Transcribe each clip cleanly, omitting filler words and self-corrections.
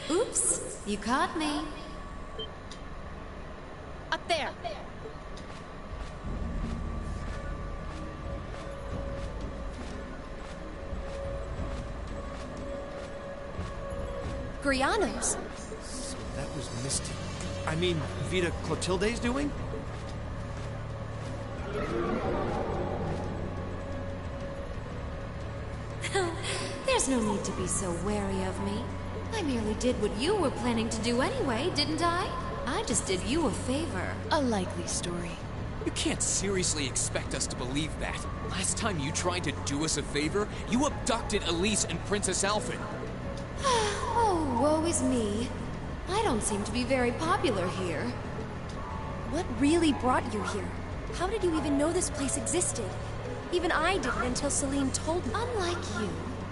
Oops, you caught me. Up there! Grianos. So that was Misty. I mean, Vita Clotilde's doing? There's no need to be so wary of me. I merely did what you were planning to do anyway, didn't I? I just did you a favor. A likely story. You can't seriously expect us to believe that. Last time you tried to do us a favor, you abducted Elise and Princess Alphen. Oh, woe is me. I don't seem to be very popular here. What really brought you here? How did you even know this place existed? Even I didn't until Celine told me. Unlike you,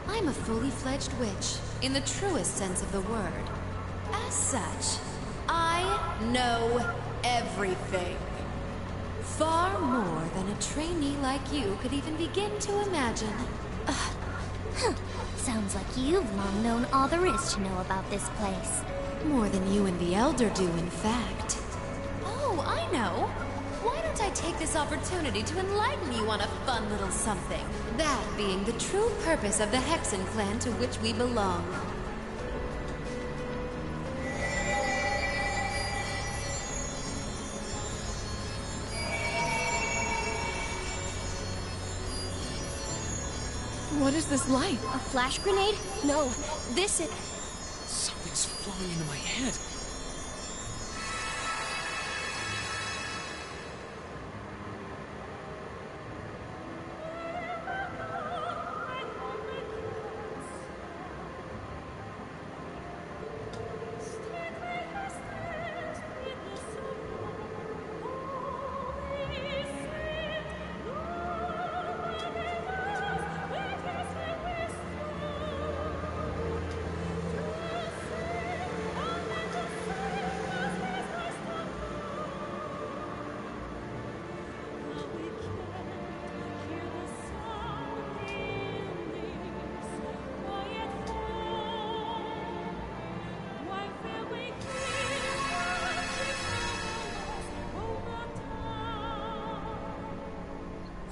I'm a fully fledged witch, in the truest sense of the word. As such, I know everything. Far more than a trainee like you could even begin to imagine. Sounds like you've long known all there is to know about this place. More than you and the Elder do, in fact. Oh, I know! Why don't I take this opportunity to enlighten you on a fun little something? That being the true purpose of the Hexen clan to which we belong. What is this light? A flash grenade? No, this is... Something's flowing into my head.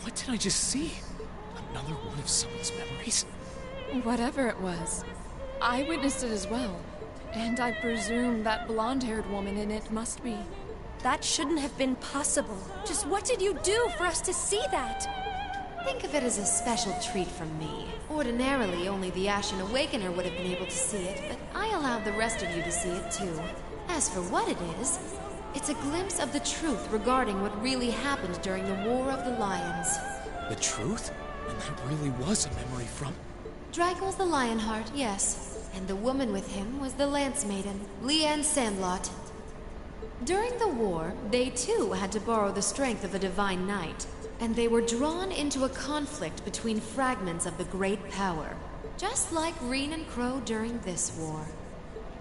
What did I just see? Another one of someone's memories? Whatever it was, I witnessed it as well. And I presume that blonde-haired woman in it must be. That shouldn't have been possible. Just what did you do for us to see that? Think of it as a special treat from me. Ordinarily, only the Ashen Awakener would have been able to see it, but I allowed the rest of you to see it too. As for what it is, it's a glimpse of the truth regarding what really happened during the War of the Lions. The truth? And that really was a memory from... Drakel's the Lionheart, yes. And the woman with him was the Lance Maiden, Leanne Sandlot. During the war, they too had to borrow the strength of a divine knight, and they were drawn into a conflict between fragments of the great power, just like Reen and Crow during this war.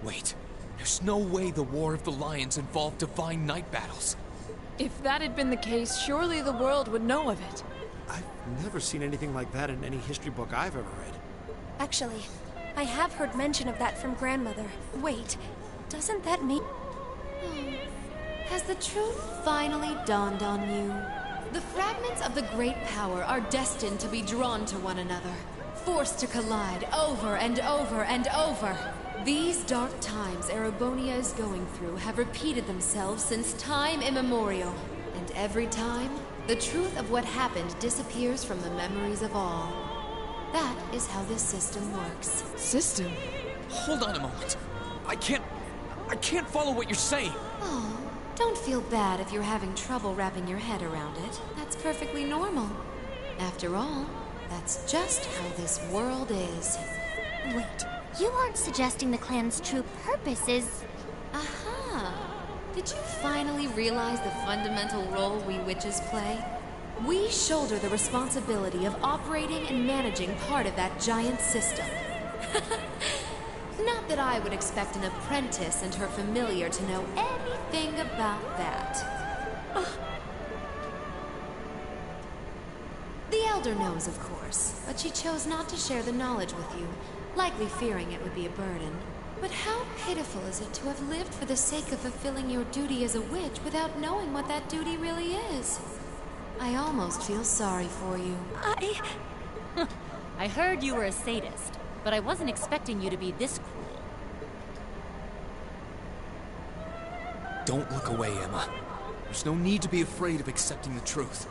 Wait, there's no way the War of the Lions involved divine knight battles. If that had been the case, surely the world would know of it. I've never seen anything like that in any history book I've ever read. Actually, I have heard mention of that from Grandmother. Wait, doesn't that mean... Has the truth finally dawned on you? The fragments of the great power are destined to be drawn to one another, forced to collide over and over and over. These dark times Erebonia is going through have repeated themselves since time immemorial, and every time, The truth of what happened disappears from the memories of all. That is how this system works. System? Hold on a moment. I can't follow what you're saying. Oh, don't feel bad if you're having trouble wrapping your head around it. That's perfectly normal. After all, that's just how this world is. Wait, you aren't suggesting the clan's true purpose is... Aha! Did you finally realize the fundamental role we witches play? We shoulder the responsibility of operating and managing part of that giant system. Not that I would expect an apprentice and her familiar to know anything about that. The Elder knows, of course, but she chose not to share the knowledge with you, likely fearing it would be a burden. But how pitiful is it to have lived for the sake of fulfilling your duty as a witch without knowing what that duty really is? I almost feel sorry for you. I heard you were a sadist, but I wasn't expecting you to be this cruel. Don't look away, Emma. There's no need to be afraid of accepting the truth.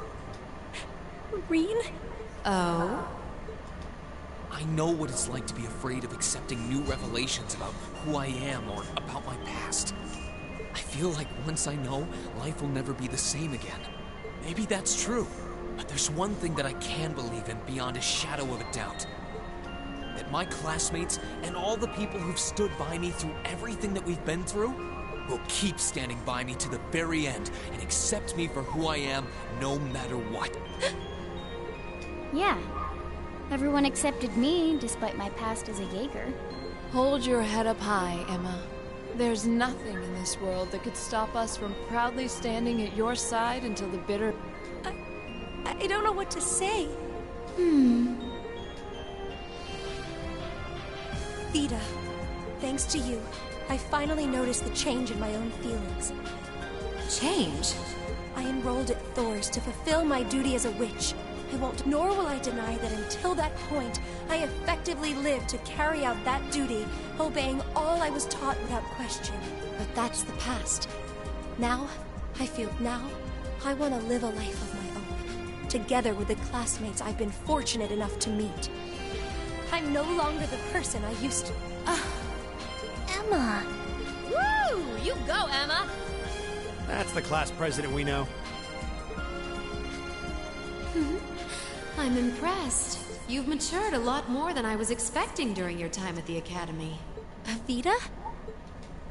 Reen? Oh? I know what it's like to be afraid of accepting new revelations about who I am or about my past. I feel like once I know, life will never be the same again. Maybe that's true, but there's one thing that I can believe in beyond a shadow of a doubt. That my classmates and all the people who've stood by me through everything that we've been through will keep standing by me to the very end and accept me for who I am no matter what. Yeah. Everyone accepted me, despite my past as a Jaeger. Hold your head up high, Emma. There's nothing in this world that could stop us from proudly standing at your side until the bitter... I don't know what to say. Vida, thanks to you, I finally noticed the change in my own feelings. Change? I enrolled at Thor's to fulfill my duty as a witch. I won't, nor will I deny that until that point, I effectively lived to carry out that duty, obeying all I was taught without question. But that's the past. Now, I want to live a life of my own, together with the classmates I've been fortunate enough to meet. I'm no longer the person I used to. Emma! Woo! You go, Emma! That's the class president we know. I'm impressed. You've matured a lot more than I was expecting during your time at the Academy. Vida?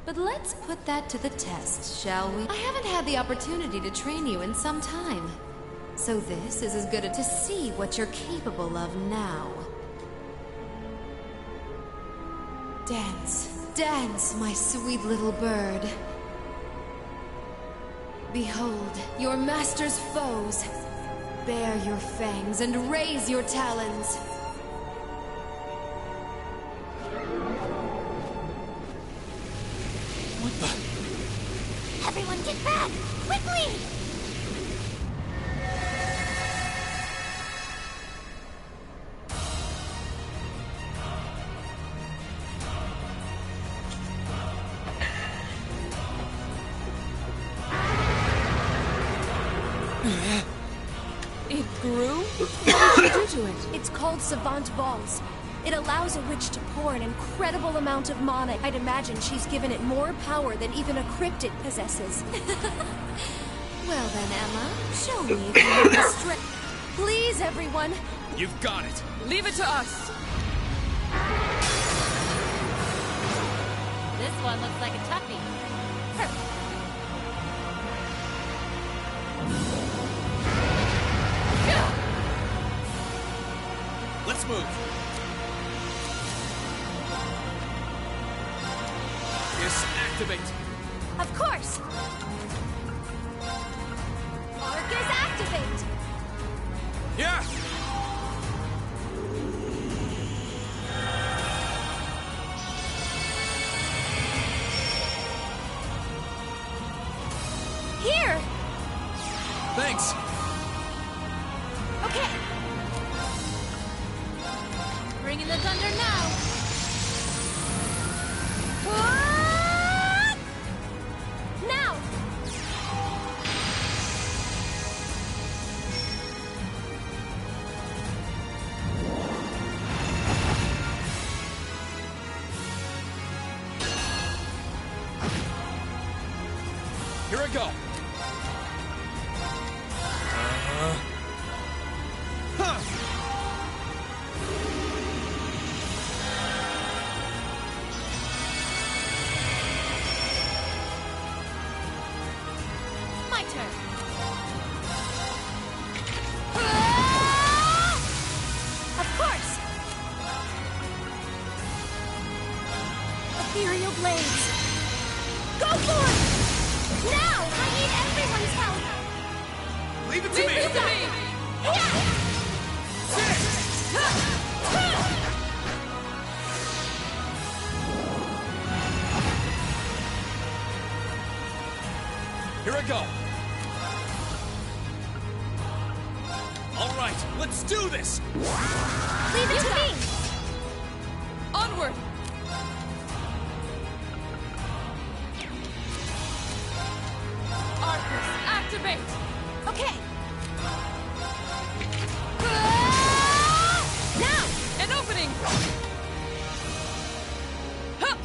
But let's put that to the test, shall we? I haven't had the opportunity to train you in some time. So this is as good to see what you're capable of now. Dance, dance, my sweet little bird. Behold, your master's foes. Bare your fangs and raise your talons. What the? Everyone get back! Quickly! It grew? What did you do to it? It's called Savant Balls. It allows a witch to pour an incredible amount of mana. I'd imagine she's given it more power than even a cryptid possesses. Well then, Emma, show me if you have the strength. Please, everyone! You've got it. Leave it to us! This one looks like a toughie. Let's move. Activate. Of course! Arcus, activate! Yeah. Here! Thanks. Okay! Bring in the thunder now! What? Now! Here I go. My turn. Of course. Ethereal blades. Go for it! Now! I need everyone's help! Leave it to me! Here I go. All right, let's do this. Leave it to me! Onward! Arcus, activate! Okay. Now! An opening! Huh.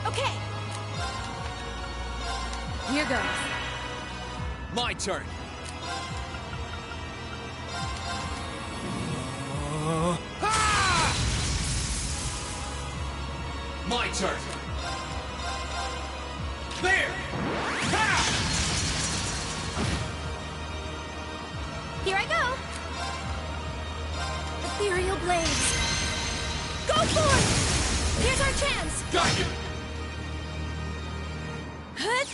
Okay. Here goes. My turn. My turn. There! Ha! Here I go. Ethereal blades. Go for it! Here's our chance. Got you! Hut!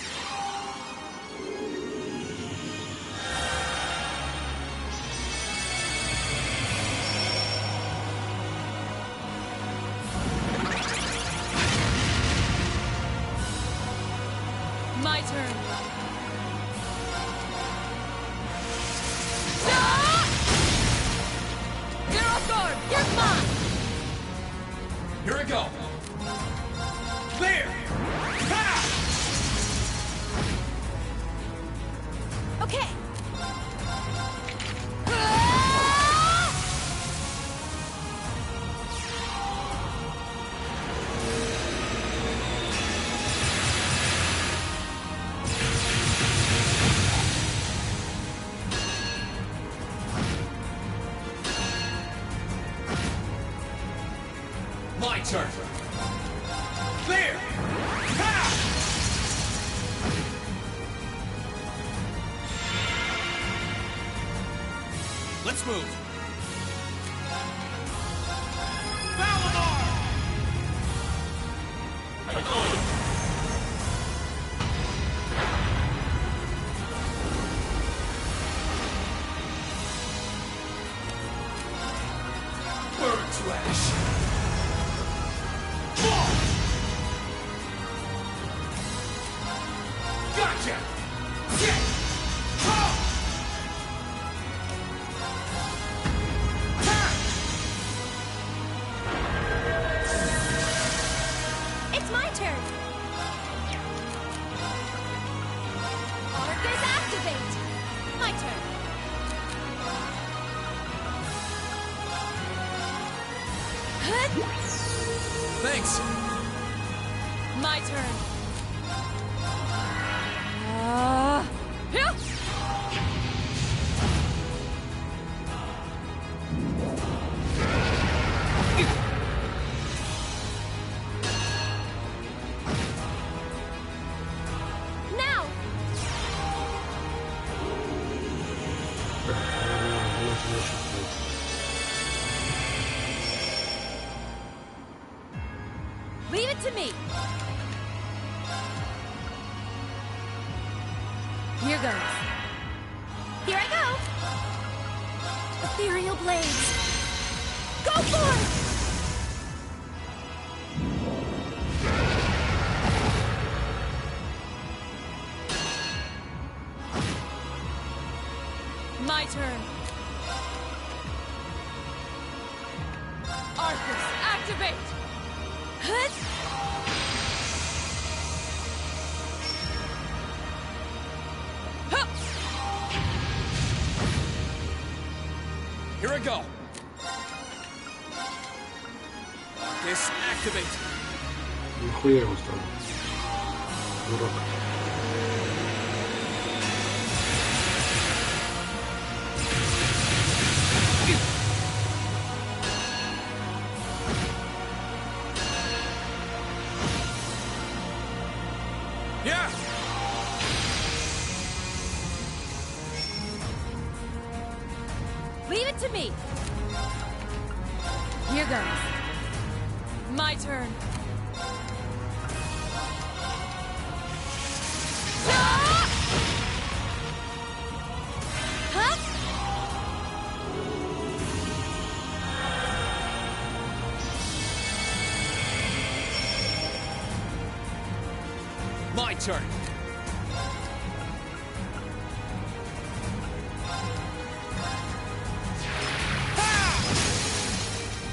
My turn. You're off guard! You're mine! Here I go. There! Ha! Okay. My turn. There! Ha! Let's move. Burn to ash. Gotcha! Get! It's my turn. Arcus activate. My turn. Thanks. My turn. Here! Now! Leave it to me. Here goes. Here I go! Ethereal blades. Go for it! My turn. Arcus, activate! Hut! Huh! Here I go. This activate. Нихуя его стало. Дурак. Yeah. Leave it to me. Here goes. My turn. My turn.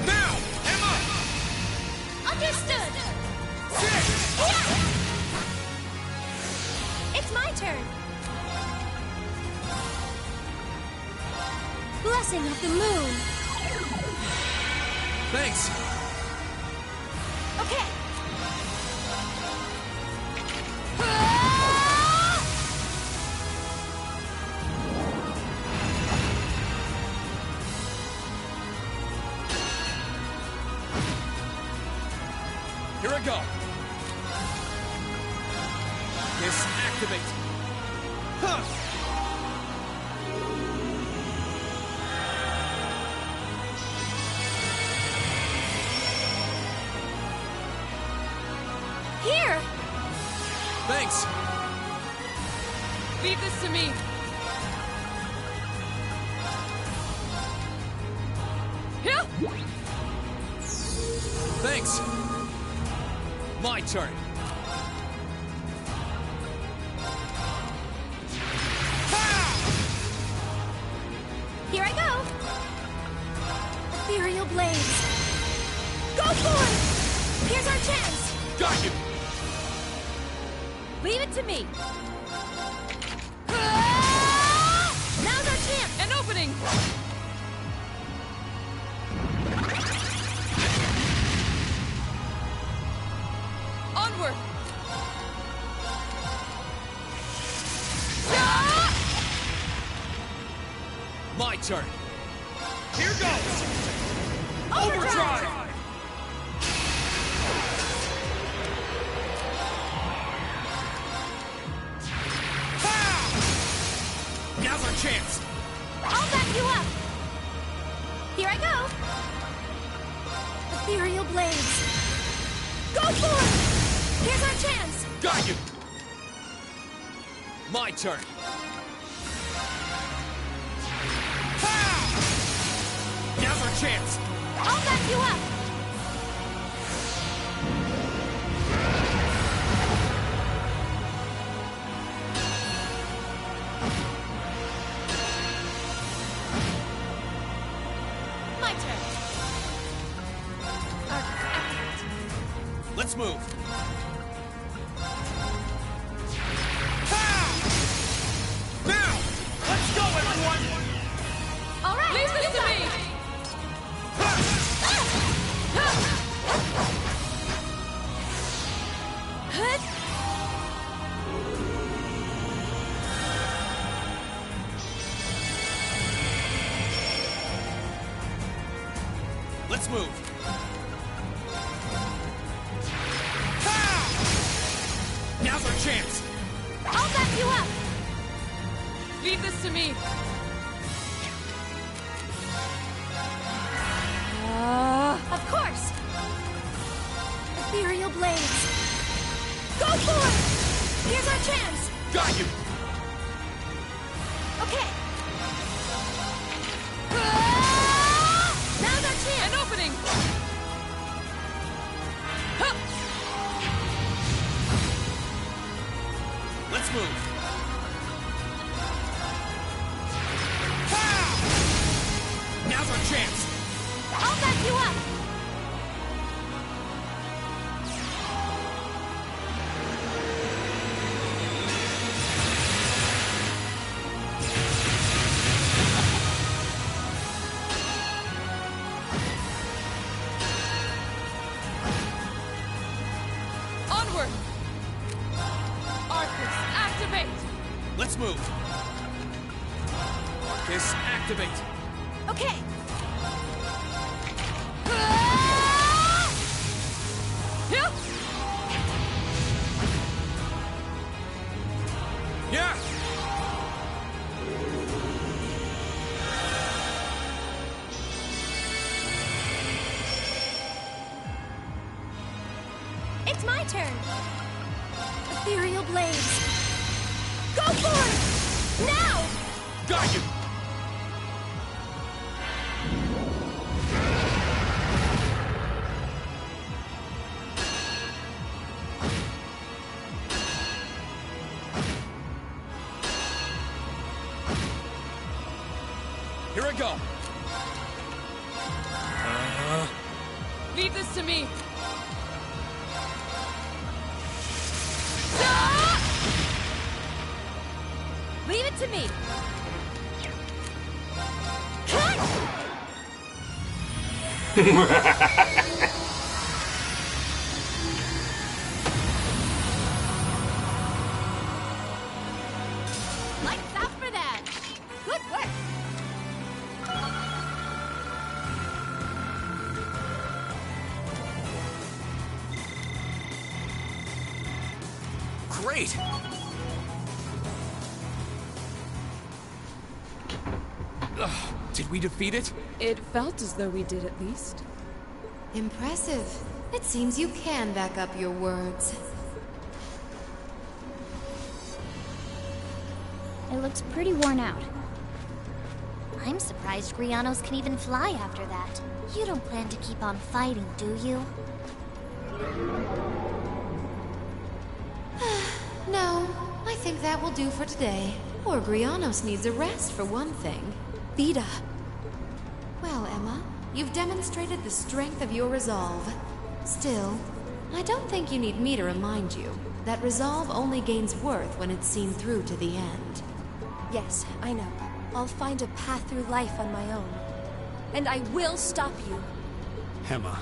Now, Emma. Understood! It's my turn! Blessing of the moon! Thanks. Okay! Here I go. This activate. Huh. Here! Thanks. Leave this to me. Here. Thanks. My turn. Here I go! Ethereal blades! Go for it! Here's our chance! Got you. Leave it to me. Now's our chance! An opening. Onward. My turn. Here goes. Overdrive. Now's our chance. I'll back you up! Here I go! Ethereal blades! Go for it! Here's our chance! Got you. My turn. Now's our chance. I'll back you up! My turn. Let's move. Now, let's go, everyone. All right! Leave this to me. Let's move. Now's our chance. I'll back you up! Leave this to me. Of course! Ethereal blades! Go for it! Here's our chance! Got you. Okay! Now's our chance! An opening. Huh. Let's move. Now's our chance. I'll back you up! Force activate. Okay. Yeah. It's my turn. Ethereal blades. Go for it! Now! Got you. Here I go. Leave this to me. Leave it to me. Lights out for that. Good work. Great. Did we defeat it? It felt as though we did at least. Impressive. It seems you can back up your words. It looks pretty worn out. I'm surprised Grianos can even fly after that. You don't plan to keep on fighting, do you? No, I think that will do for today. Poor Grianos needs a rest for one thing. Vida. Well, Emma, you've demonstrated the strength of your resolve. Still, I don't think you need me to remind you that resolve only gains worth when it's seen through to the end. Yes, I know. I'll find a path through life on my own. And I will stop you. Emma.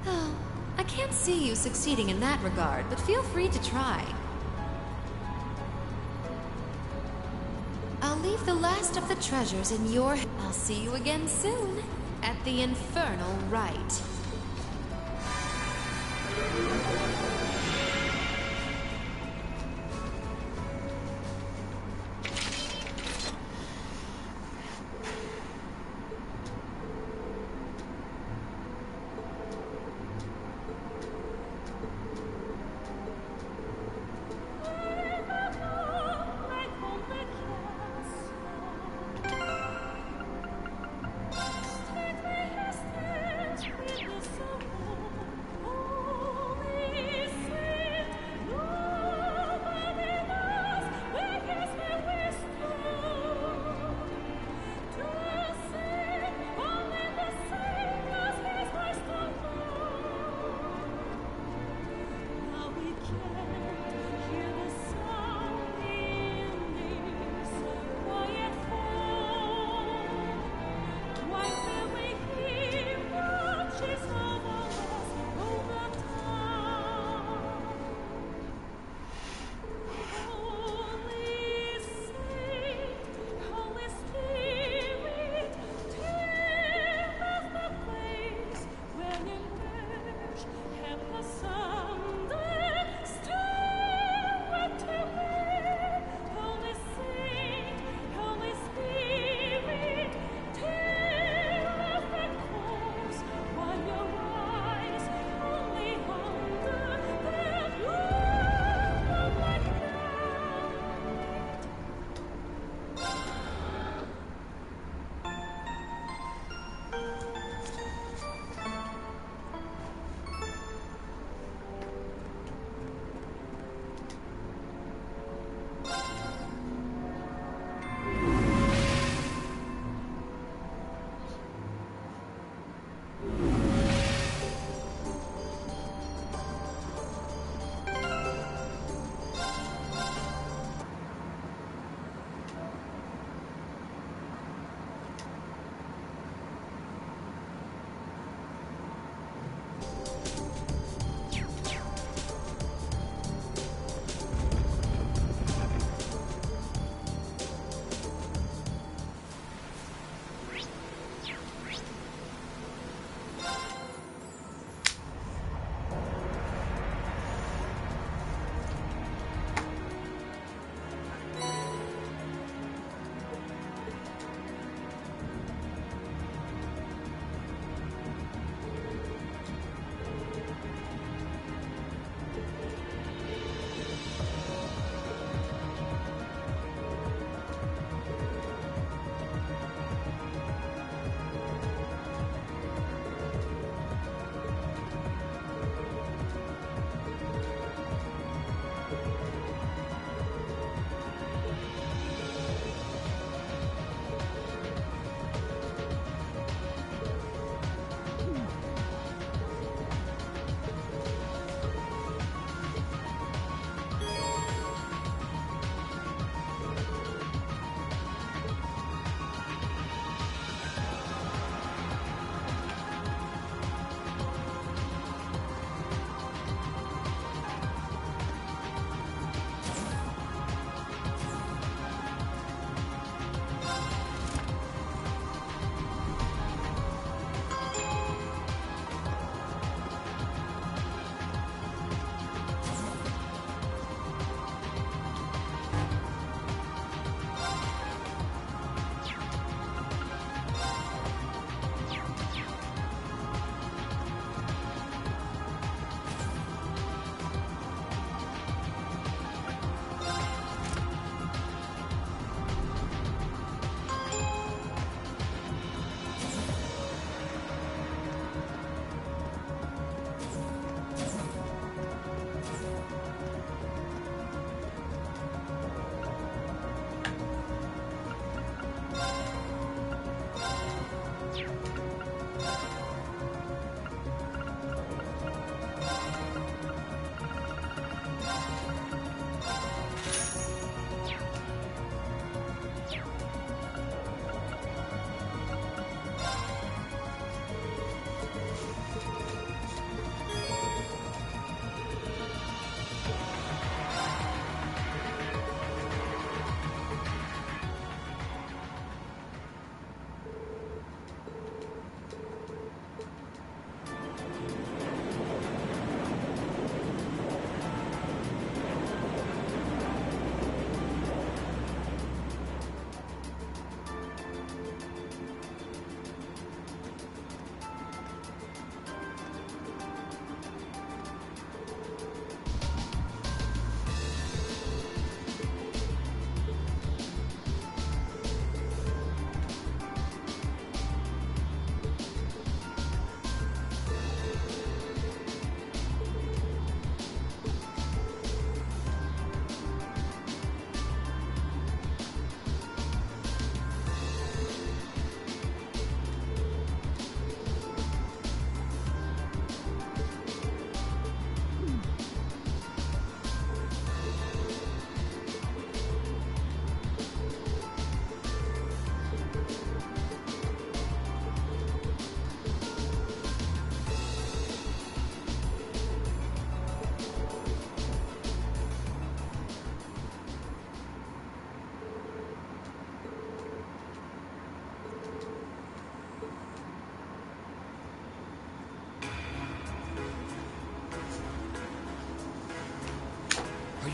Oh, I can't see you succeeding in that regard, but feel free to try. I'll leave the last of the treasures in your... I'll see you again soon, at the Infernal Rite.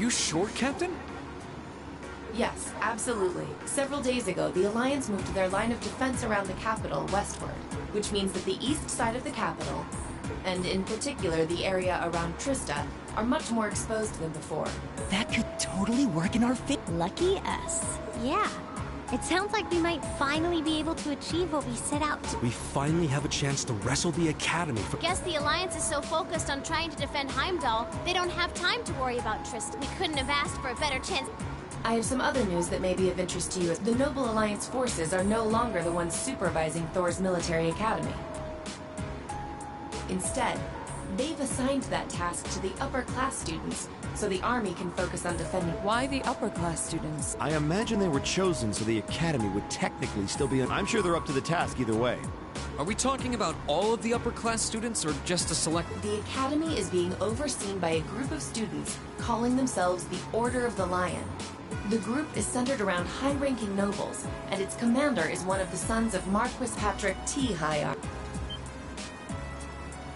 you sure, Captain? Yes, absolutely. Several days ago, the Alliance moved their line of defense around the capital westward, which means that the east side of the capital, and in particular the area around Trista, are much more exposed than before. That could totally work in our favor. Lucky us. Yeah. It sounds like we might finally be able to achieve what we set out to. We finally have a chance to wrestle the Academy for— Guess the Alliance is so focused on trying to defend Heimdall, they don't have time to worry about Trist. We couldn't have asked for a better chance. I have some other news that may be of interest to you. The Noble Alliance forces are no longer the ones supervising Thor's military academy. Instead, they've assigned that task to the upper-class students, so the army can focus on defending— Why the upper-class students? I imagine they were chosen so the Academy would technically still be— I'm sure they're up to the task either way. Are we talking about all of the upper-class students, or just a select— The Academy is being overseen by a group of students calling themselves the Order of the Lion. The group is centered around high-ranking nobles, and its commander is one of the sons of Marquis Patrick T. Hyar.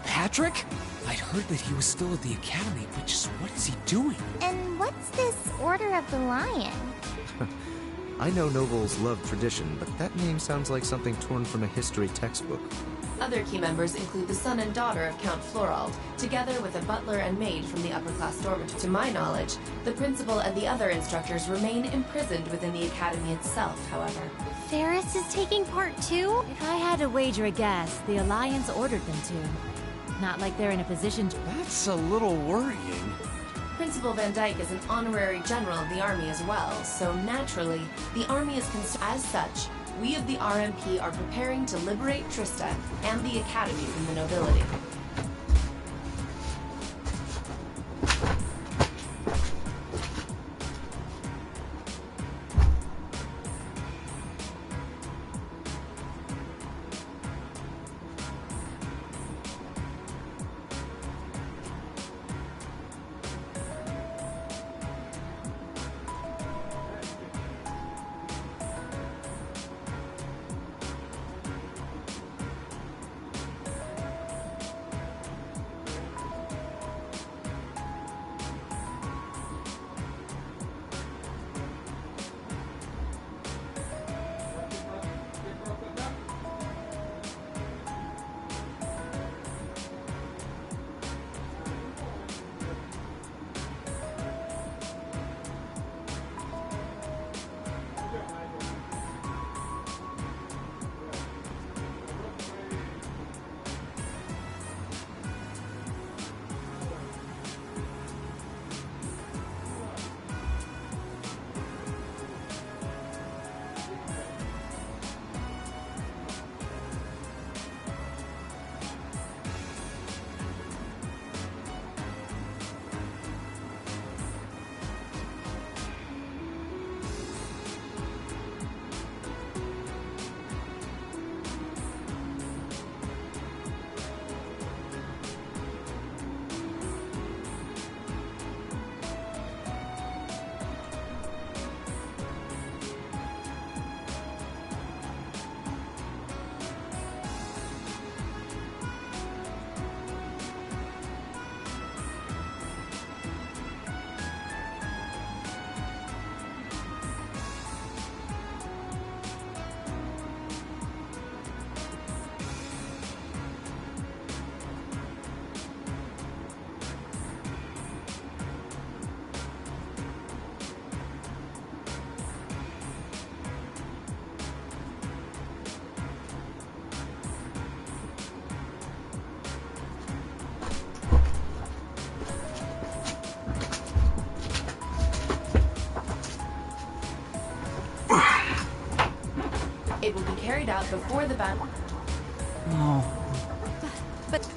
Patrick? I'd heard that he was still at the Academy, but just what is he doing? And what's this Order of the Lion? I know nobles love tradition, but that name sounds like something torn from a history textbook. Other key members include the son and daughter of Count Florald, together with a butler and maid from the upper-class dormitory. To my knowledge, the principal and the other instructors remain imprisoned within the academy itself, however. Ferris is taking part too? If I had to wager a guess, the Alliance ordered them to. Not like they're in a position to— That's a little worrying. Principal Van Dyke is an honorary general of the army as well, so naturally, the army is concerned. As such, we of the RMP are preparing to liberate Trista and the Academy from the nobility. It will be carried out before the battle. But...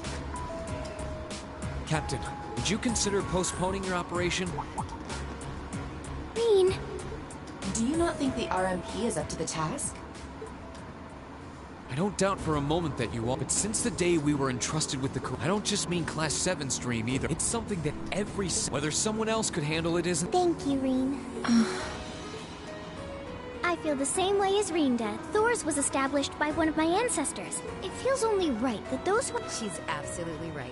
Captain, would you consider postponing your operation? Rean. Do you not think the RMP is up to the task? I don't doubt for a moment that you are, but since the day we were entrusted with the I don't just mean Class 7 stream either. It's something that whether someone else could handle it isn't— Thank you, Rean. I feel the same way as Rean does. Thor's was established by one of my ancestors. It feels only right that those who— She's absolutely right.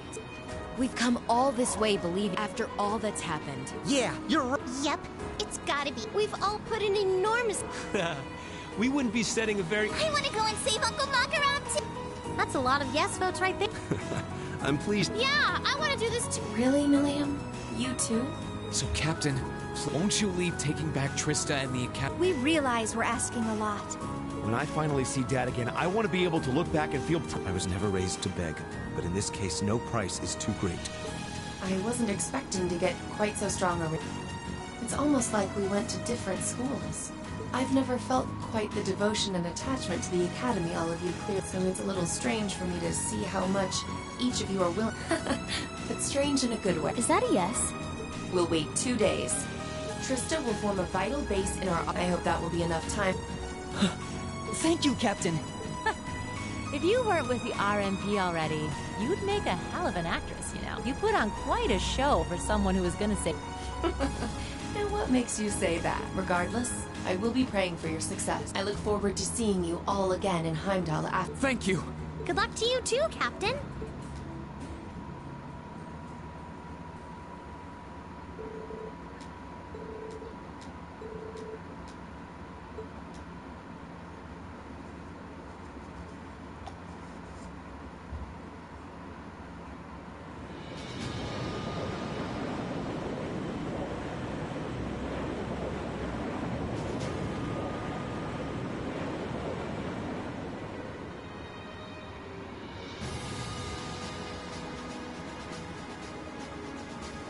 We've come all this way believing after all that's happened. Yeah, you're right. Yep, it's gotta be. We've all put in enormous... We wouldn't be setting a very... I want to go and save Uncle Macaron too! That's a lot of yes votes right there. I'm pleased. Yeah, I want to do this too. Really, Milliam? You too? So, Captain, won't you leave taking back Trista and the Academy? We realize we're asking a lot. When I finally see Dad again, I want to be able to look back and feel... I was never raised to beg, but in this case, no price is too great. I wasn't expecting to get quite so strong already. It's almost like we went to different schools. I've never felt quite the devotion and attachment to the Academy all of you clear, so it's a little strange for me to see how much each of you are willing. But strange in a good way. Is that a yes? We'll wait 2 days. Trista will form a vital base in our... I hope that will be enough time. Thank you, Captain. If you weren't with the RMP already, you'd make a hell of an actress, you know. You put on quite a show for someone who was gonna say... And what makes you say that? Regardless, I will be praying for your success. I look forward to seeing you all again in Heimdall after... Thank you! Good luck to you too, Captain.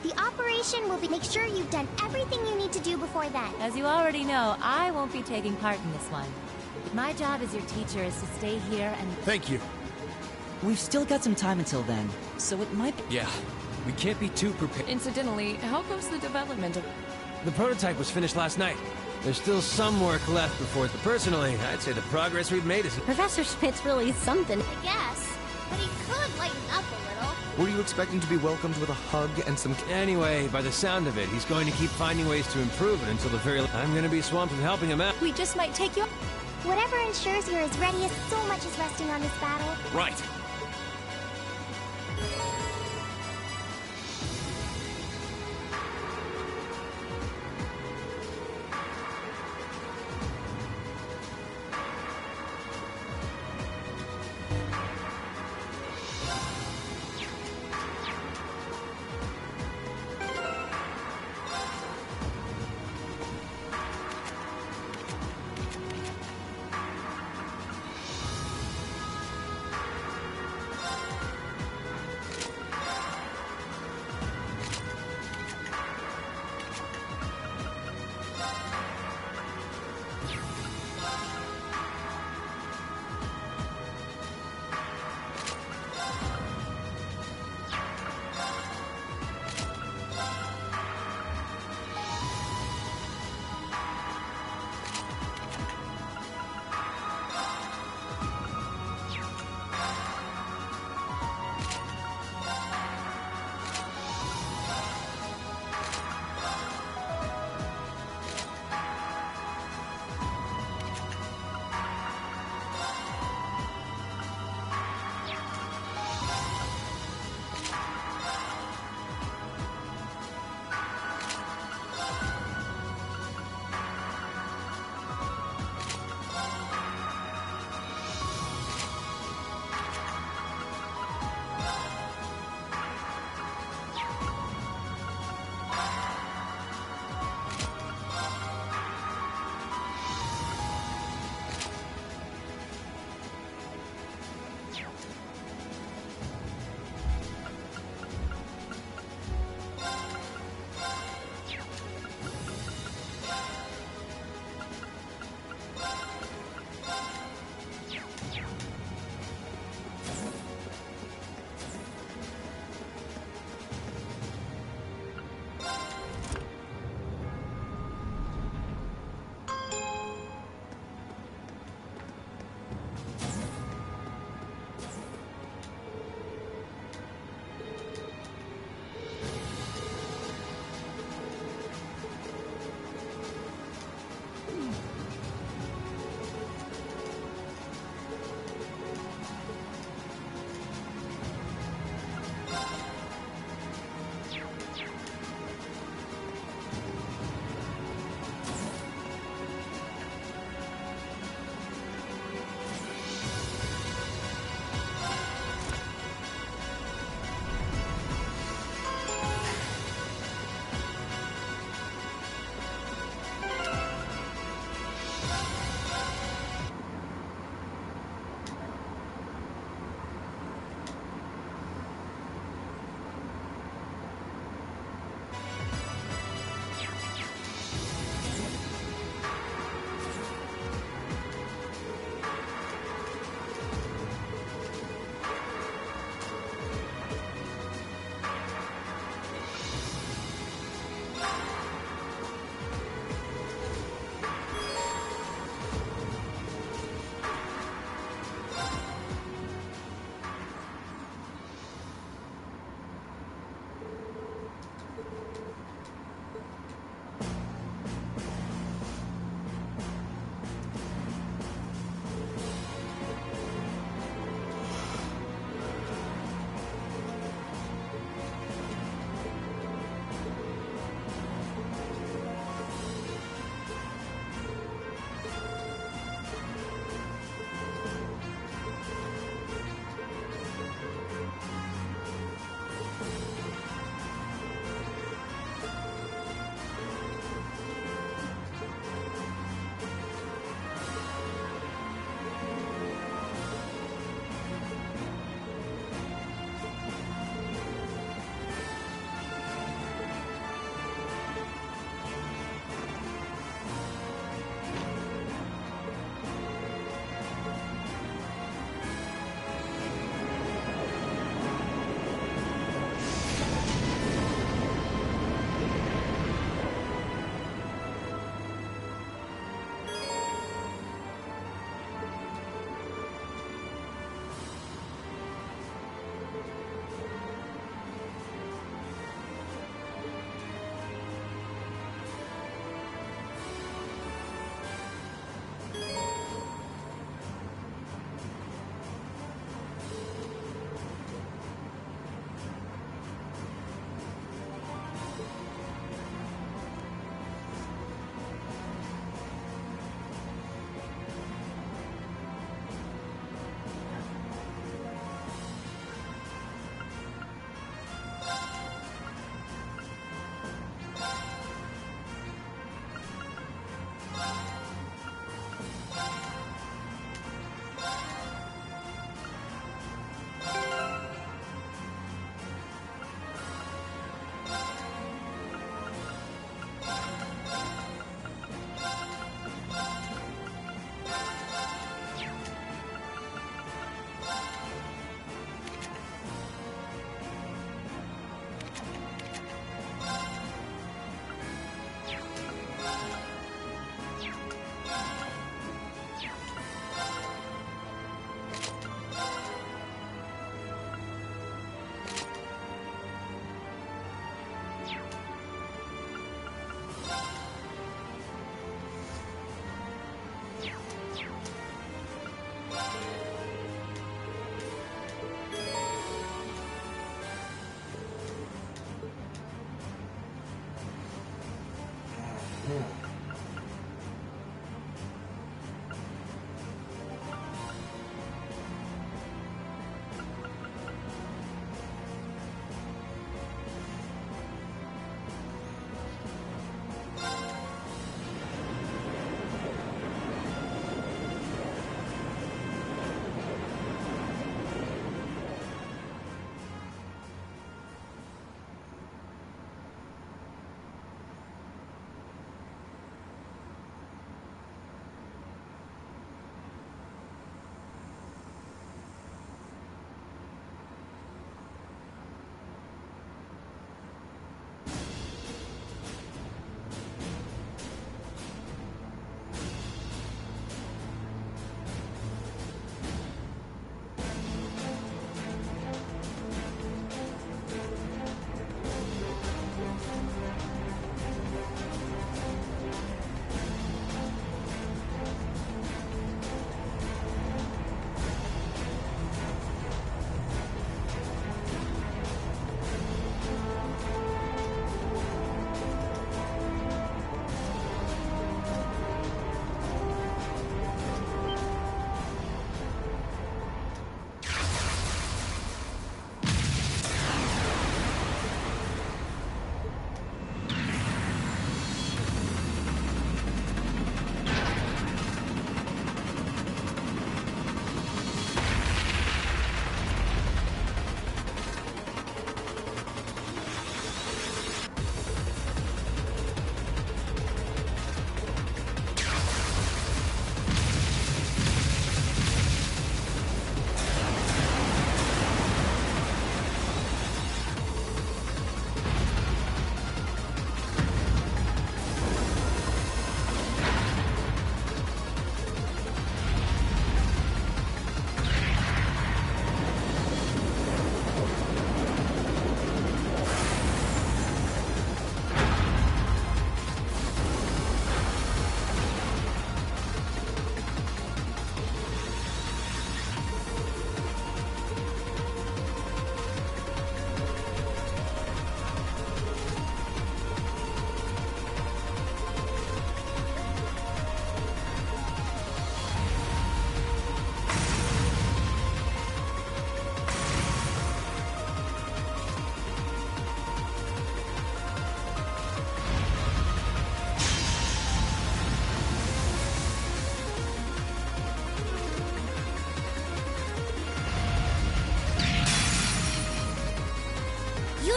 The operation will be... Make sure you've done everything you need to do before then. As you already know, I won't be taking part in this one. My job as your teacher is to stay here and... Thank you. We've still got some time until then, so it might be... Yeah, we can't be too prepared. Incidentally, how goes the development of... The prototype was finished last night. There's still some work left before it. Personally, I'd say the progress we've made is... Professor Schmidt's really something. I guess. But he could lighten up a little. Were you expecting to be welcomed with a hug and some... Anyway, by the sound of it, he's going to keep finding ways to improve it until the very... I'm going to be swamped with helping him out. We just might take you... Whatever ensures you're as ready as so much is resting on this battle. Right.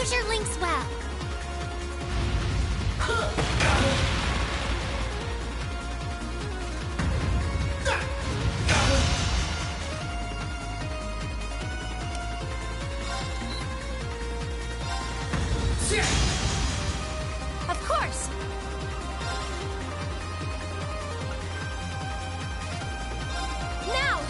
Use your Link's web. Of course! Now!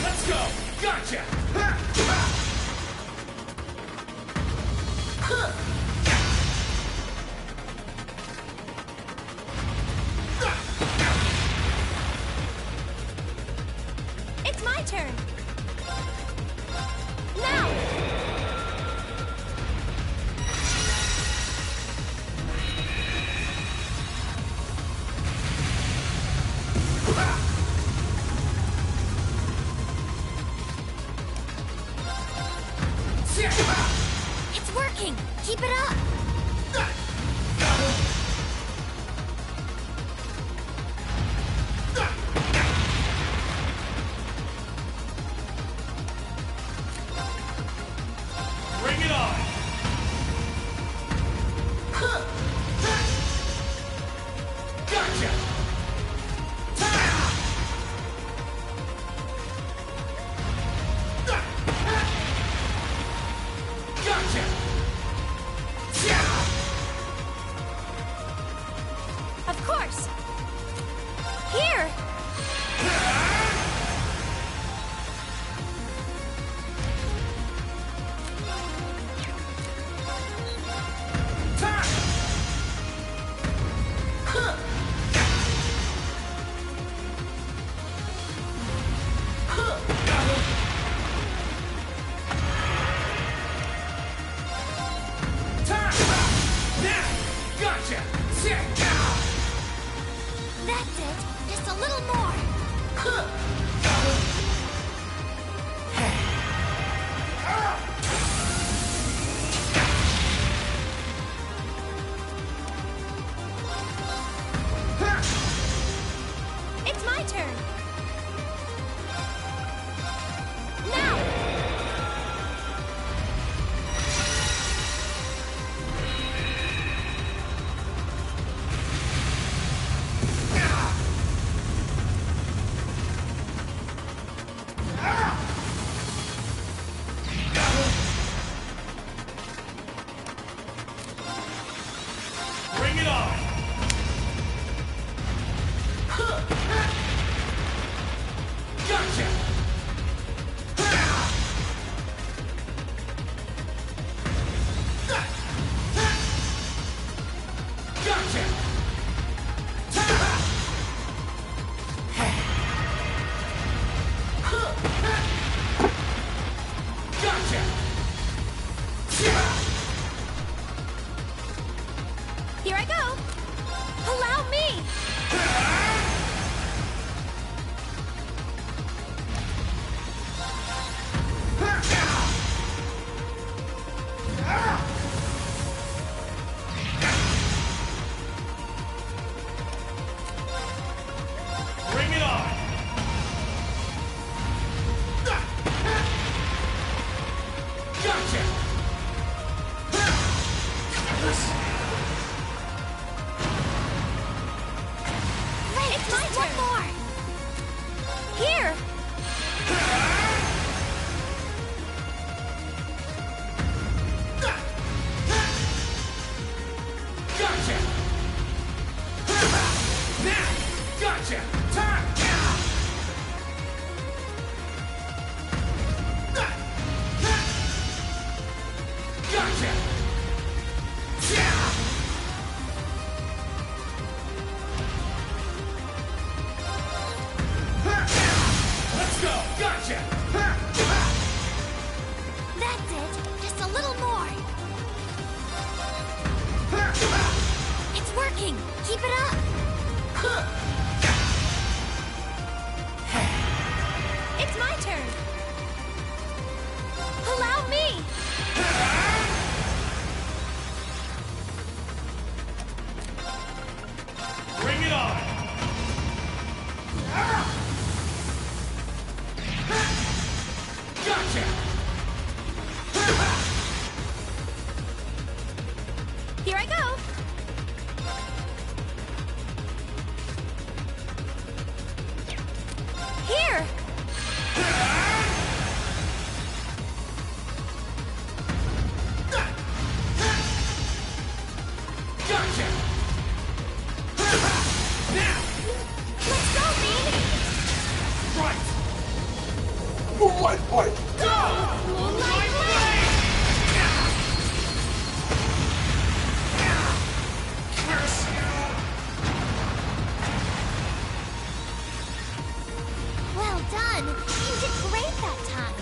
Let's go! Gotcha! It's my turn! Now! It's working! Keep it up! Bring it on! Gotcha! Gotcha! Of course! Here! Gotcha! That's it! Just a little more! It's my turn! Now! Bring it on! Gotcha! Gotcha! Gotcha! Here I go! Allow me! Bring it on! Gotcha! Wait, it's my turn! One more! Here! Gotcha! Now! Gotcha! Time! Gotcha! Let's go! Gotcha! That's it! Just a little more! It's working! Keep it up! Bring it on! Gotcha! Here I go! Here! Gotcha! Now! Let's go, Bean! Right! Moonlight Blade! Go! Moonlight Curse you! Well done! You did great that time!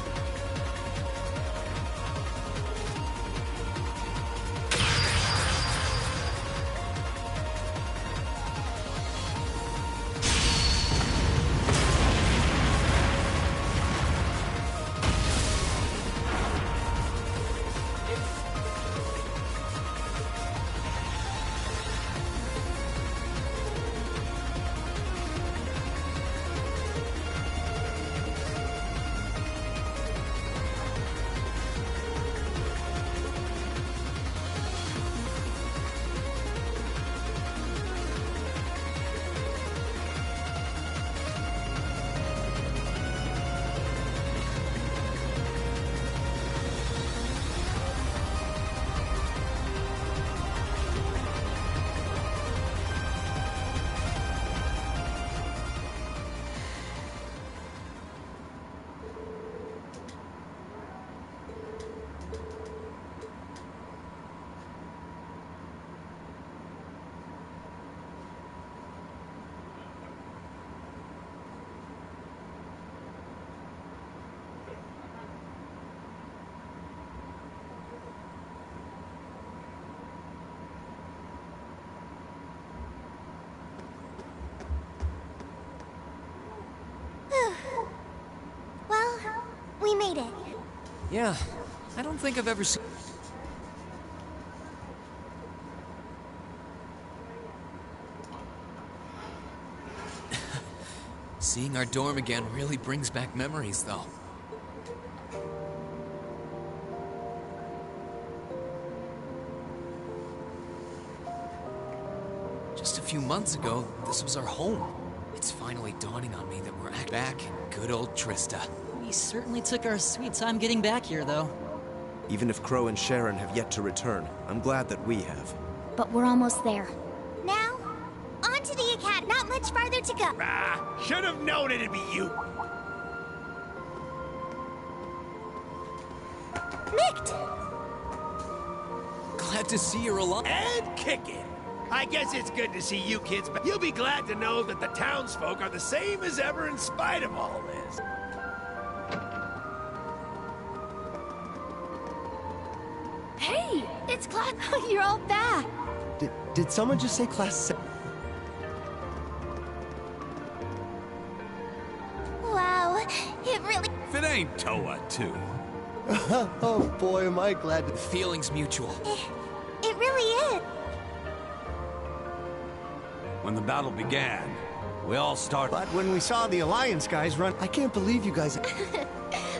Well, we made it. Yeah, I don't think I've ever seen... Seeing our dorm again really brings back memories, though. Just a few months ago, this was our home. It's finally dawning on me that we're back in good old Trista. We certainly took our sweet time getting back here, though. Even if Crow and Sharon have yet to return, I'm glad that we have. But we're almost there. Now, on to the academy. Not much farther to go. Ah, should have known it'd be you. Micked! Glad to see you're alive. And kicking. I guess it's good to see you kids, but you'll be glad to know that the townsfolk are the same as ever in spite of all this. Hey, it's class. You're all back. Did someone just say class 7? Wow, it really... If it ain't Toa, too. Oh boy, am I glad to... Feelings mutual. It really is. When the battle began, we all started... But when we saw the Alliance guys run... I can't believe you guys...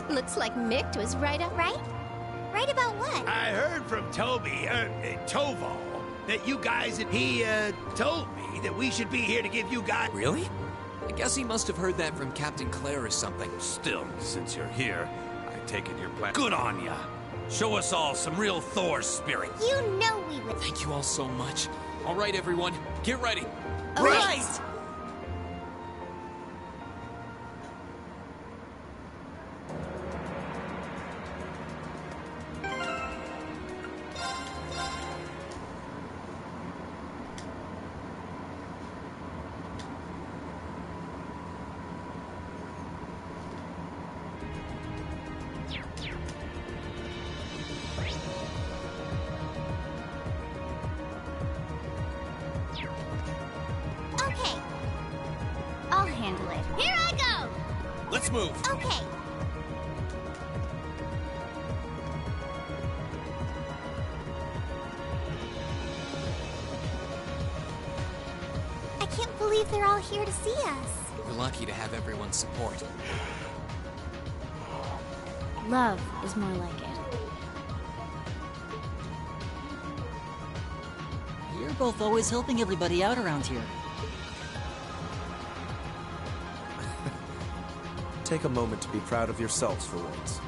Looks like Mick was right up. Right? Right about what? I heard from Toby, Tovo, that you guys... He, told me that we should be here to give you guys... Really? I guess he must have heard that from Captain Claire or something. Still, since you're here, I take it your plan... Good on ya! Show us all some real Thor spirit. You know we would. Thank you all so much. All right, everyone, get ready. Right! Okay. I'll handle it. Here I go! Let's move. Okay. I can't believe they're all here to see us. We're lucky to have everyone's support. Love is more like it. You're both always helping everybody out around here. Take a moment to be proud of yourselves for once.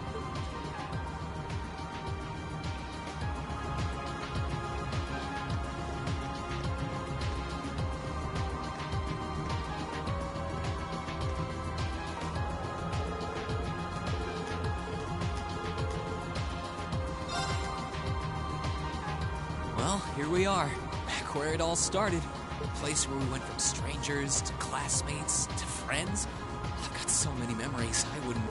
Well, here we are, back where it all started. A place where we went from strangers to classmates to friends. I've got so many memories, I wouldn't...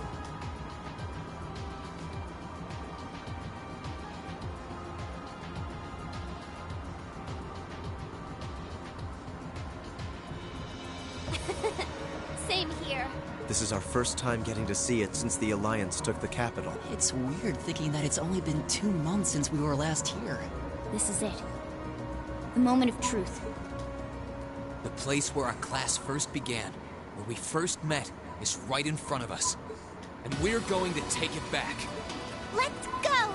Same here. This is our first time getting to see it since the Alliance took the capital. It's weird thinking that it's only been 2 months since we were last here. This is it. The moment of truth. The place where our class first began, where we first met, is right in front of us. And we're going to take it back. Let's go!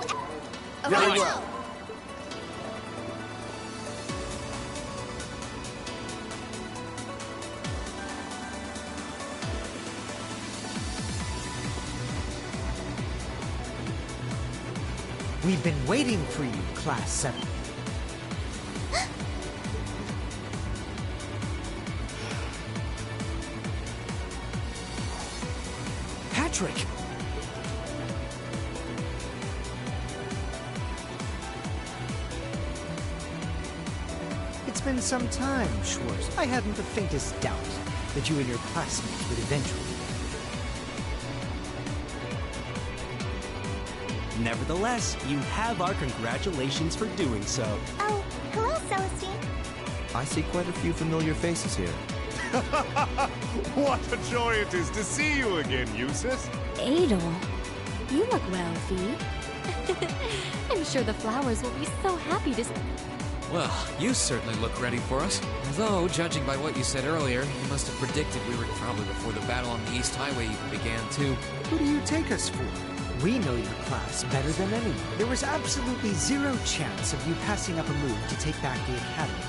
Very well. We've been waiting for you, Class 7. Patrick! It's been some time, Schwartz. I hadn't the faintest doubt that you and your classmates would eventually. Nevertheless, you have our congratulations for doing so. Oh, hello, Celestine. I see quite a few familiar faces here. What a joy it is to see you again, Eustace. Adol, you look well, Fee. I'm sure the flowers will be so happy to... Well, you certainly look ready for us. Although, judging by what you said earlier, you must have predicted we were probably before the battle on the East Highway even began, too. Who do you take us for? We know your class better than anyone. There was absolutely zero chance of you passing up a move to take back the Academy.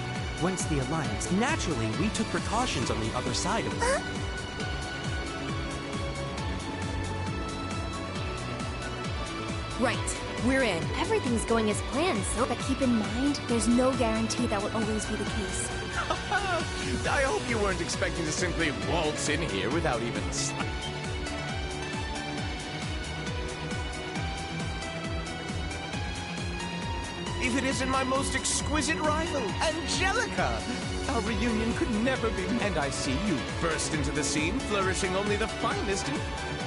Once the Alliance... Naturally, we took precautions on the other side of it. Right, we're in. Everything's going as planned, so... But keep in mind, there's no guarantee that will always be the case. I hope you weren't expecting to simply waltz in here without even a slight... If it isn't my most exquisite rival, Angelica! Our reunion could never be... And I see you burst into the scene, flourishing only the finest in...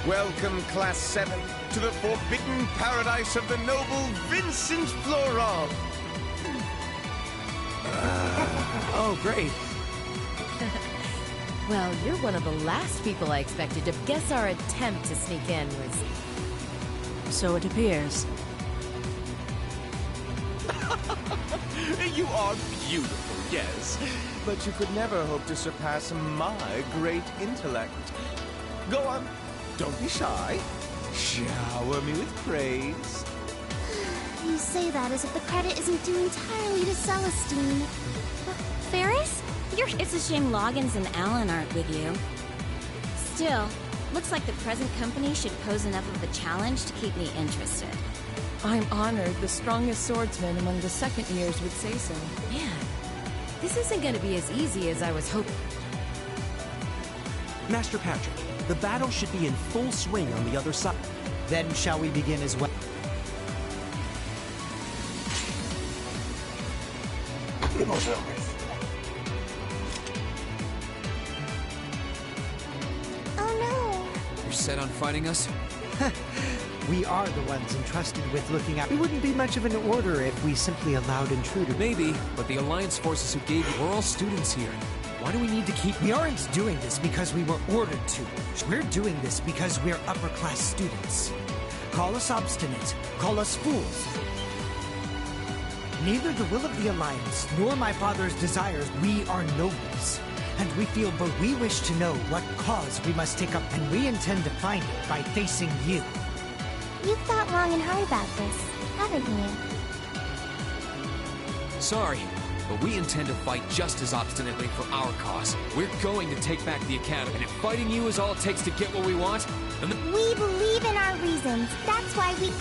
Welcome, Class 7, to the forbidden paradise of the noble Vincent Florent! Oh, great. Well, you're one of the last people I expected to guess our attempt to sneak in was... So it appears. You are beautiful, yes, but you could never hope to surpass my great intellect. Go on, don't be shy. Shower me with praise. You say that as if the credit isn't due entirely to Celestine. Ferris? It's a shame Loggins and Alan aren't with you. Still, looks like the present company should pose enough of a challenge to keep me interested. I'm honored the strongest swordsman among the second years would say so. Man, this isn't gonna be as easy as I was hoping. Master Patrick, the battle should be in full swing on the other side. Then shall we begin as well? Oh no. You're set on fighting us? We are the ones entrusted with looking out. It wouldn't be much of an order if we simply allowed intruders. Maybe, but the Alliance forces who gave you... We're all students here. Why do we need to keep... We aren't doing this because we were ordered to. We're doing this because we're upper-class students. Call us obstinate. Call us fools. Neither the will of the Alliance nor my father's desires, we are nobles. and we feel but we wish to know what cause we must take up, and we intend to find it by facing you. You've thought long and hard about this, haven't you? Sorry, but we intend to fight just as obstinately for our cause. We're going to take back the Academy, and if fighting you is all it takes to get what we want, then We believe in our reasons. That's why we...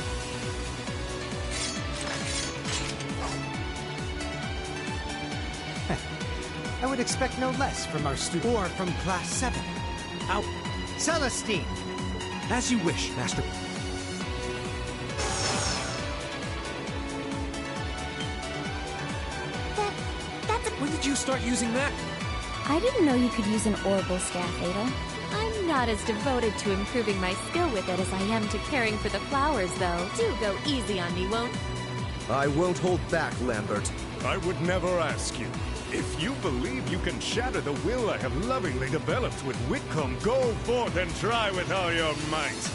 I would expect no less from our student, or from Class 7. Out. Celestine! As you wish, Master. When did you start using that? I didn't know you could use an orbital staff, Adel. I'm not as devoted to improving my skill with it as I am to caring for the flowers, though. Do go easy on me, won't? I won't hold back, Lambert. I would never ask you. If you believe you can shatter the will I have lovingly developed with Whitcomb, go forth and try with all your might.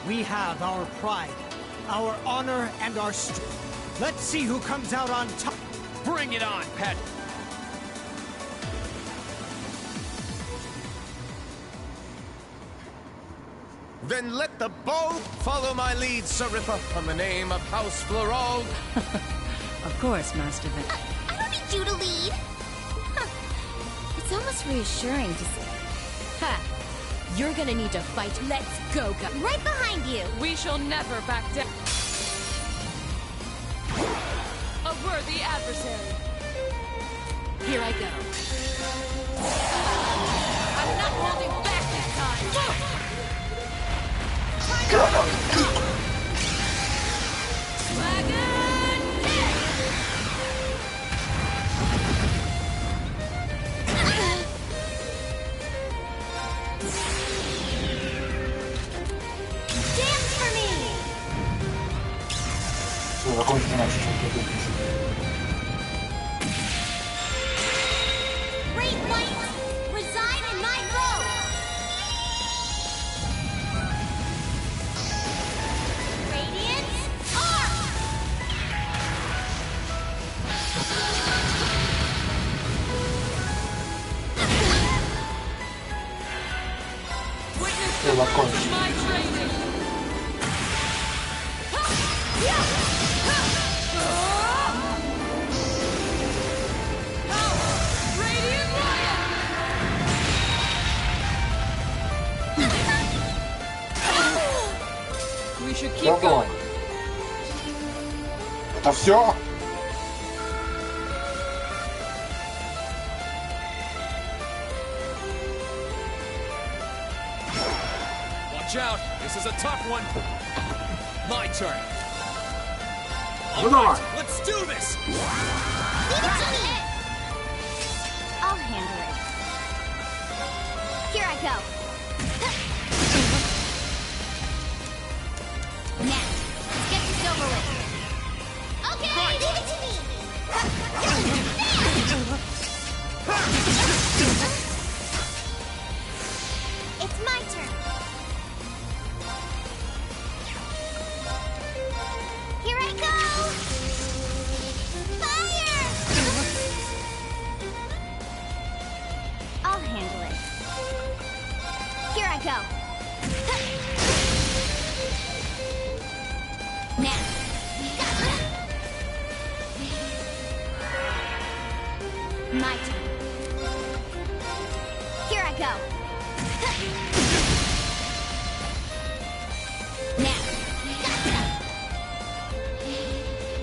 We have our pride, our honor, and our strength. Let's see who comes out on top. Bring it on, Pet! Then let the bow follow my lead, Seripha, on the name of House Florald. Of course, Master Vin. I don't need you to lead. It's almost reassuring to see. Ha! You're gonna need to fight. Let's go, Right behind you. We shall never back down. A worthy adversary. Here I go. I'm not holding back this time. Dance for me. Great light, reside in my robe. Radiance, arc. Witness the worth of my training. Radiant Lion! We should keep going. Это все? Watch out! This is a tough one! My turn! Ну давай. Let's do this! Leave it to me. I'll handle it. Here I go. Now, let's get this over with. Okay, leave it to me. It's my turn. Here I go. Fire! I'll handle it. Here I go. Now. My turn. Here I go. Now.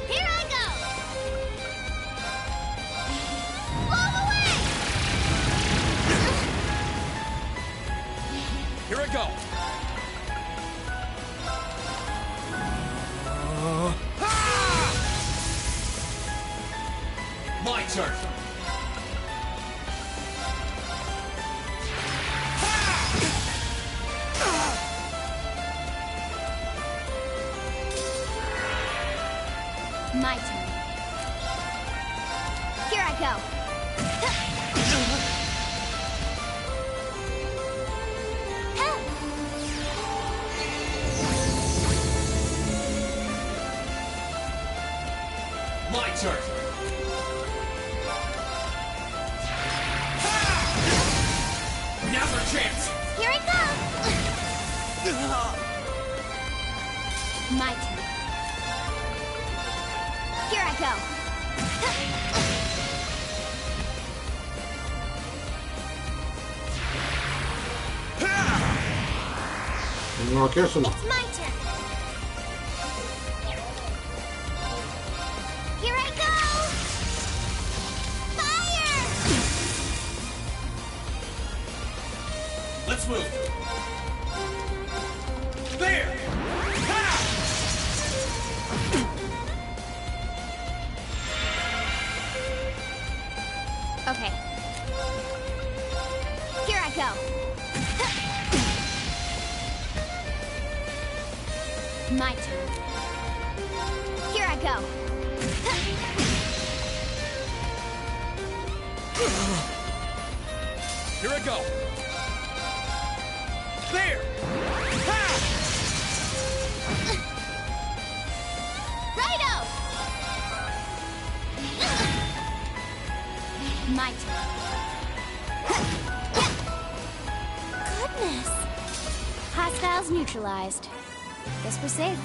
Here I go. Blow away. Here I go! My turn! My turn. Here I go. My turn. Now's our chance. Here I go! My turn. Here I go. No, aquí eso no. It's my turn. Here I go! Fire! Let's move. There! Okay. Here I go. My turn. Here I go. Here I go. There! Righto! My turn. Goodness. Hostiles neutralized. Guess we're safe.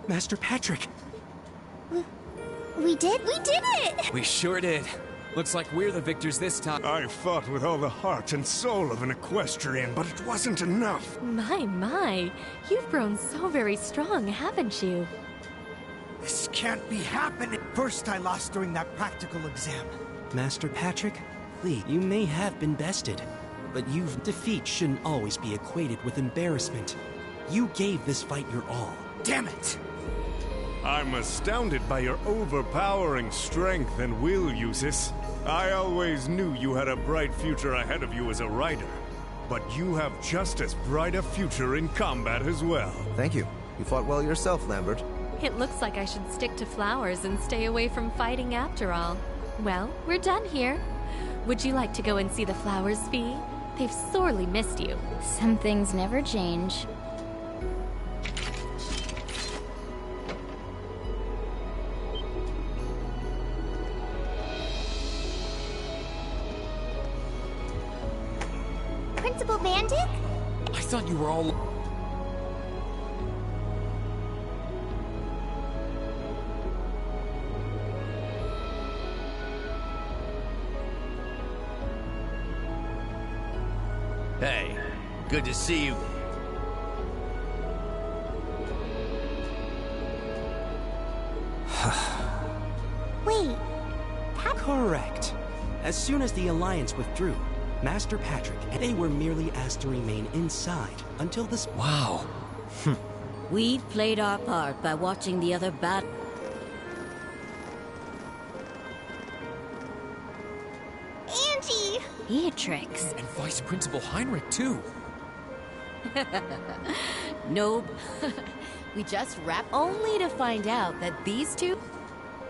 Master Patrick! We did it! We sure did. Looks like we're the victors this time. I fought with all the heart and soul of an equestrian, but it wasn't enough. My. You've grown so very strong, haven't you? This can't be happening. First I lost during that practical exam. Master Patrick, please, you may have been bested, but defeat shouldn't always be equated with embarrassment. You gave this fight your all. Damn it! I'm astounded by your overpowering strength and will, Eustace. I always knew you had a bright future ahead of you as a rider, but you have just as bright a future in combat as well. Thank you. You fought well yourself, Lambert. It looks like I should stick to flowers and stay away from fighting after all. Well, we're done here. Would you like to go and see the flowers, Fee? They've sorely missed you. Some things never change. Principal Bandic? I thought you were all... Hey, good to see you. Wait, Correct. As soon as the Alliance withdrew, Master Patrick and they were merely asked to remain inside until this... Wow. We've played our part by watching the other bat... Angie! Beatrix. And Vice Principal Heinrich, too. Nope. We just wrapped only to find out that these two...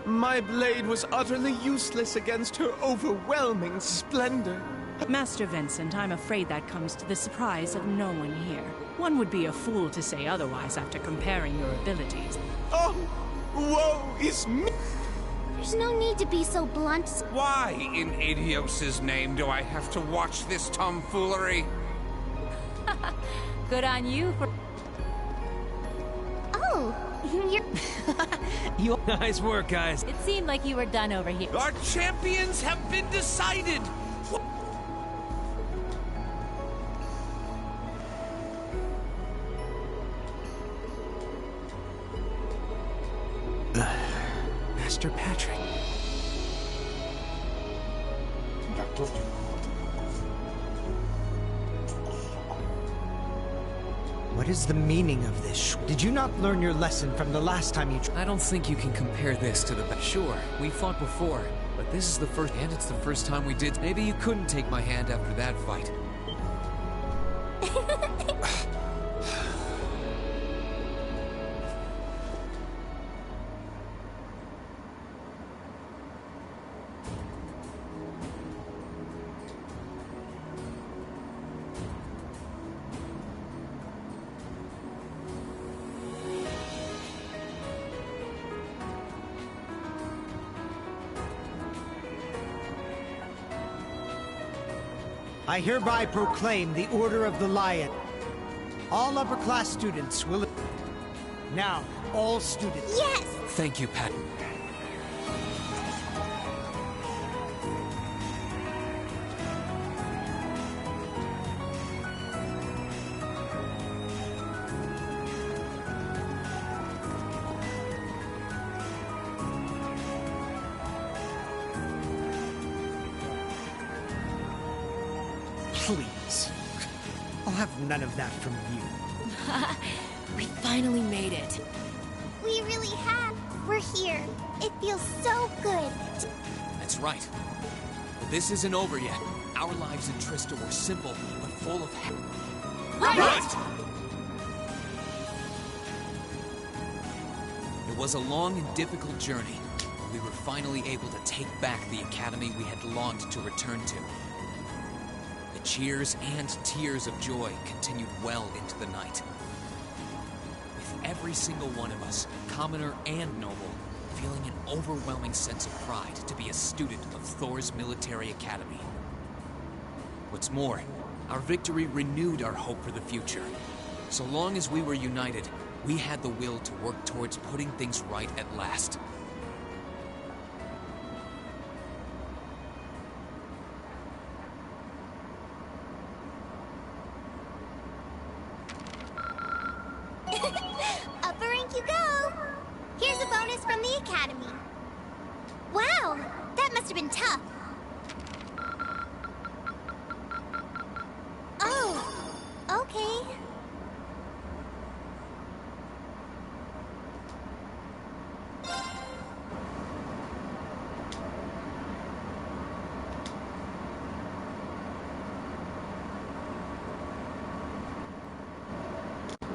My blade was utterly useless against her overwhelming splendor. Master Vincent, I'm afraid that comes to the surprise of no one here. One would be a fool to say otherwise after comparing your abilities. Oh, woe is me! There's no need to be so blunt. Why, in Adios's name, do I have to watch this tomfoolery? Good on you for... Oh, you're... Nice work, guys. It seemed like you were done over here. Our champions have been decided! Master Patrick. What is the meaning of this? Did you not learn your lesson from the last time you... I don't think you can compare this to the... Sure, we fought before, but this is the first... And it's the first time we did... Maybe you couldn't take my hand after that fight. I hereby proclaim the Order of the Lion. All upper-class students will... Now, all students. Yes! Thank you, Pat. Please. I'll have none of that from you. We finally made it. We really have. We're here. It feels so good. That's right. But this isn't over yet. Our lives in Trista were simple, but full of... Right! It was a long and difficult journey, but we were finally able to take back the academy we had longed to return to. The cheers and tears of joy continued well into the night. With every single one of us, commoner and noble, feeling an overwhelming sense of pride to be a student of Thor's military academy. What's more, our victory renewed our hope for the future. So long as we were united, we had the will to work towards putting things right at last. Up a rank you go! Here's a bonus from the Academy. Wow, that must have been tough.